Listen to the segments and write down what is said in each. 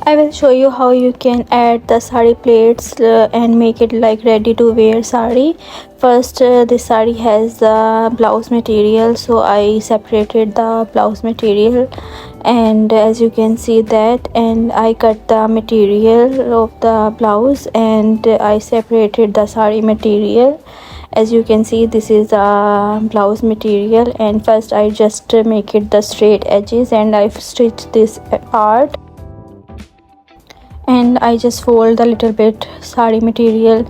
I will show you how you can add the sari plates and make it like ready to wear sari. First, this sari has the blouse material, so I separated the blouse material, and as you can see that, and I cut the material of the blouse and I separated the sari material. As you can see, this is a blouse material, and first I just make it the straight edges and I've stitched this part, and I just fold a little bit sari material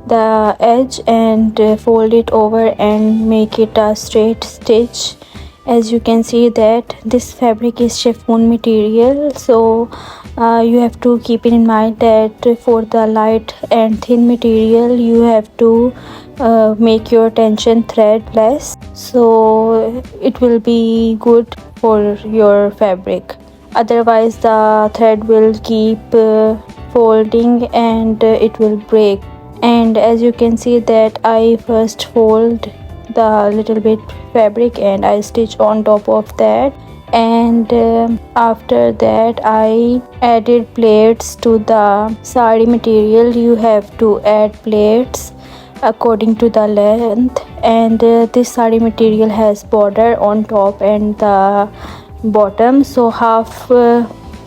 the edge and fold it over and make it a straight stitch. As you can see that this fabric is chiffon material, so you have to keep it in mind that for the light and thin material you have to make your tension thread less, so it will be good for your fabric. Otherwise the thread will keep folding and it will break. And as you can see that I first fold the little bit fabric and I stitch on top of that, and after that I added plaits to the sari material. You have to add plaits according to the length, and this sari material has border on top and the bottom, so half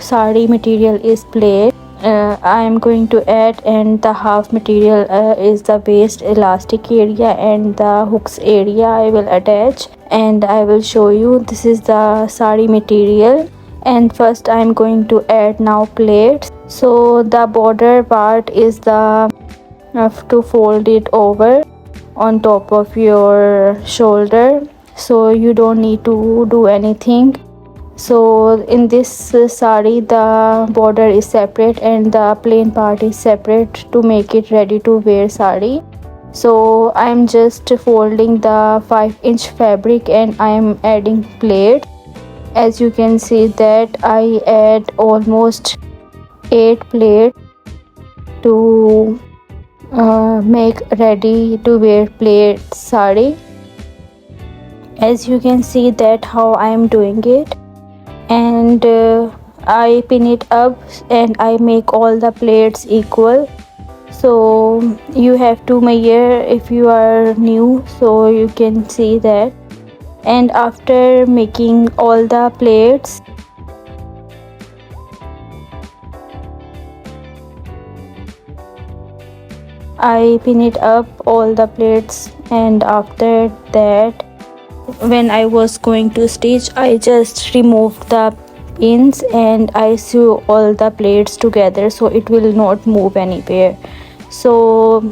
sari material is plait I am going to add, and the half material is the waist elastic area and the hooks area I will attach, and I will show you. This is the sari material, and first I am going to add now plaits. So the border part is the have to fold it over on top of your shoulder, so you don't need to do anything. So in this sari the border is separate and the plain part is separate to make it ready to wear sari. So I am just folding the 5-inch fabric and I am adding plait. As you can see that I add almost 8 plait to make ready to wear plait sari. As you can see that how I am doing it, and I pin it up and I make all the plaits equal. So you have to measure if you are new, so you can see that. And after making all the plaits, I pin it up all the plaits, and after that when I was going to stitch I just removed the pins and I sew all the plaits together so it will not move anywhere. So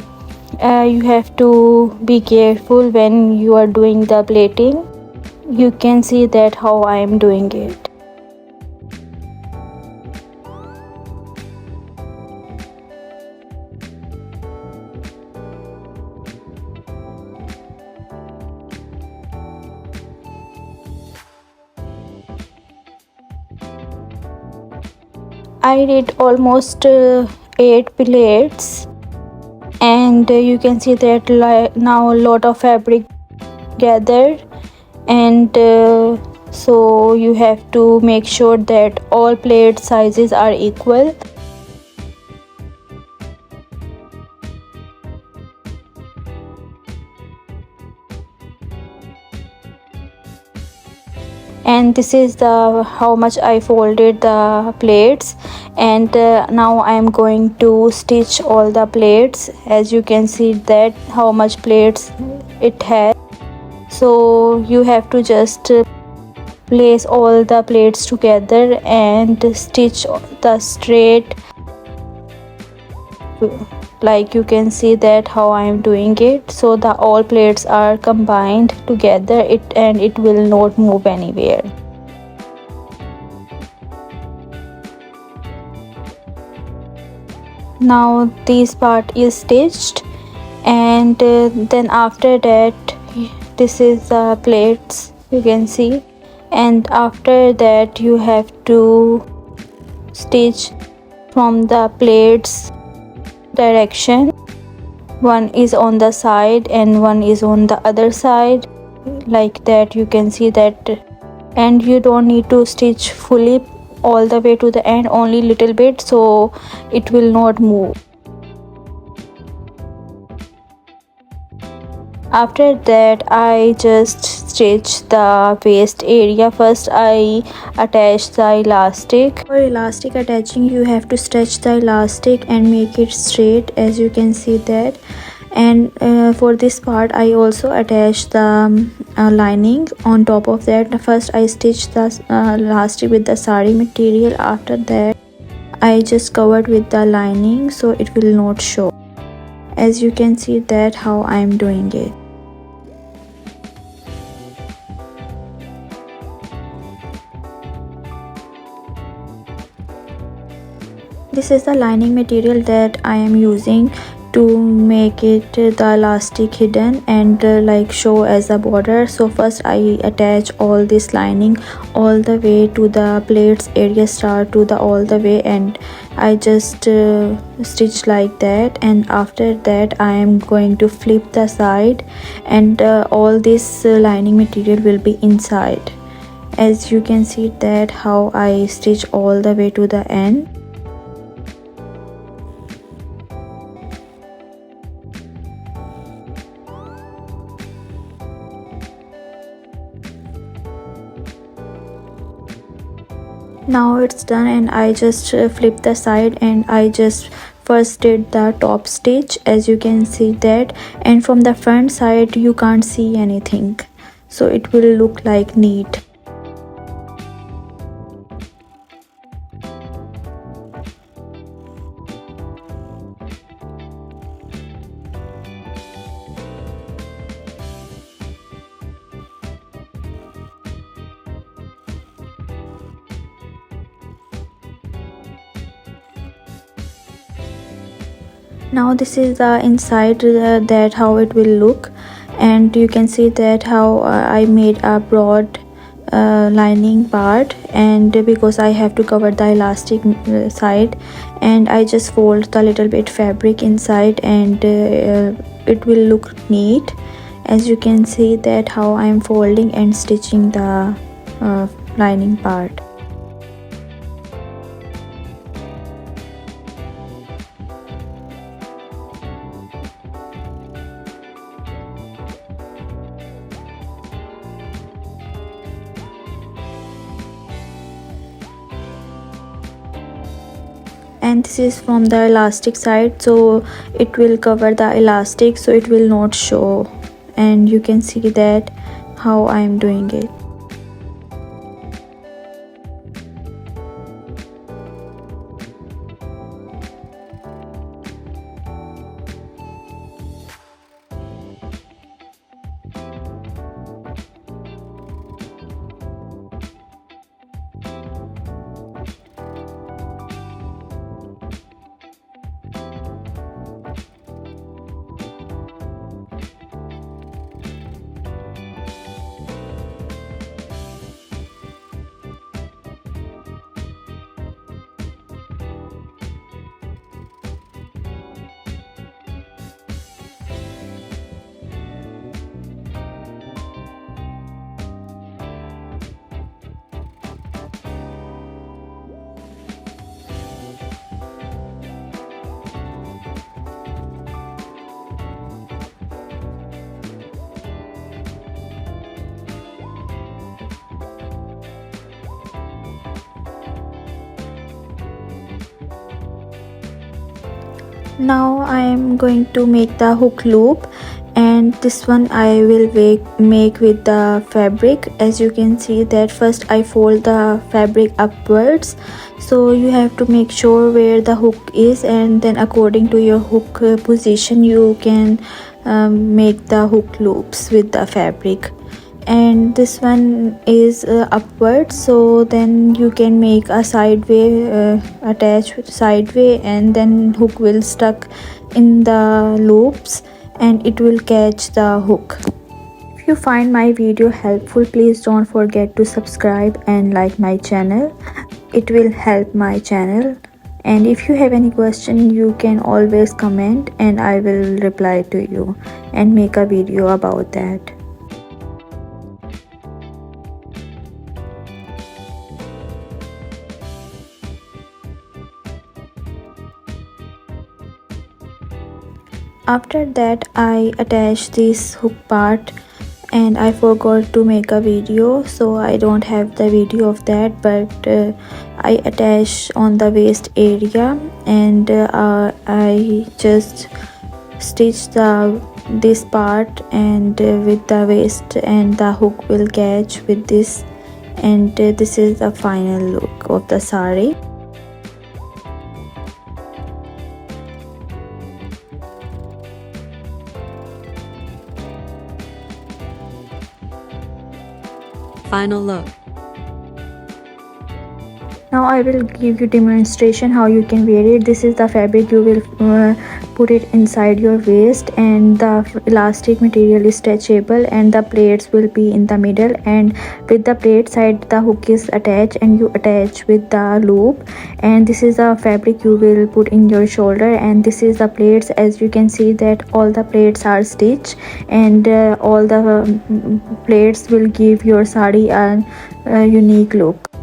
you have to be careful when you are doing the plating. You can see that how I am doing it. I did almost 8 plaits, and you can see that now a lot of fabric gathered, and so you have to make sure that all plait sizes are equal. And this is the how much I folded the plaits, and now I am going to stitch all the plaits. As you can see that how much plaits it has, so you have to just place all the plaits together and stitch the straight, like you can see that how I am doing it. So the all plaits are combined together, and it will not move anywhere. Now this part is stitched, and then after that this is the plaits you can see, and after that you have to stitch from the plaits direction. One is on the side and one is on the other side, like that you can see that. And you don't need to stitch fully all the way to the end, only little bit, so it will not move. After that, I just stitch the waist area. First I attach the elastic. For elastic attaching, you have to stretch the elastic and make it straight, as you can see that. And for this part I also attach the lining on top of that. First I stitch the elastic with the saree material. After that I just covered with the lining so it will not show. As you can see that how I am doing it. This is the lining material that I am using to make it the elastic hidden and like show as a border. So first I attach all this lining all the way to the plates area, start to the all the way, and I just stitch like that. And after that I am going to flip the side, and all this lining material will be inside. As you can see that how I stitch all the way to the end. Now it's done, and I just flip the side, and I just first did the top stitch, as you can see that. And from the front side you can't see anything, so it will look like neat. Now this is the inside that how it will look, and you can see that how I made a broad lining part, and because I have to cover the elastic side, and I just fold the little bit fabric inside, and it will look neat. As you can see that how I am folding and stitching the lining part. And this is from the elastic side, so it will cover the elastic, so it will not show. And you can see that how I am doing it. Now I am going to make the hook loop, and this one I will make with the fabric. As you can see that first I fold the fabric upwards, so you have to make sure where the hook is, and then according to your hook position you can make the hook loops with the fabric. And this one is upwards, so then you can make a sideway attach sideway, and then hook will stuck in the loops and it will catch the hook. If you find my video helpful, please don't forget to subscribe and like my channel. It will help my channel. And if you have any question, you can always comment and I will reply to you and make a video about that. After that I attach this hook part, and I forgot to make a video, so I don't have the video of that, but I attach on the waist area, and I just stitch this part, and with the waist, and the hook will catch with this, and this is the final look of the saree. Final look. Now I will give you demonstration how you can wear it. This is the fabric you will put it inside your waist, and the elastic material is stretchable, and the plates will be in the middle, and with the plate side the hook is attached, and you attach with the loop, and this is the fabric you will put in your shoulder, and this is the plates. As you can see that all the plates are stitched, and all the plates will give your saree a unique look.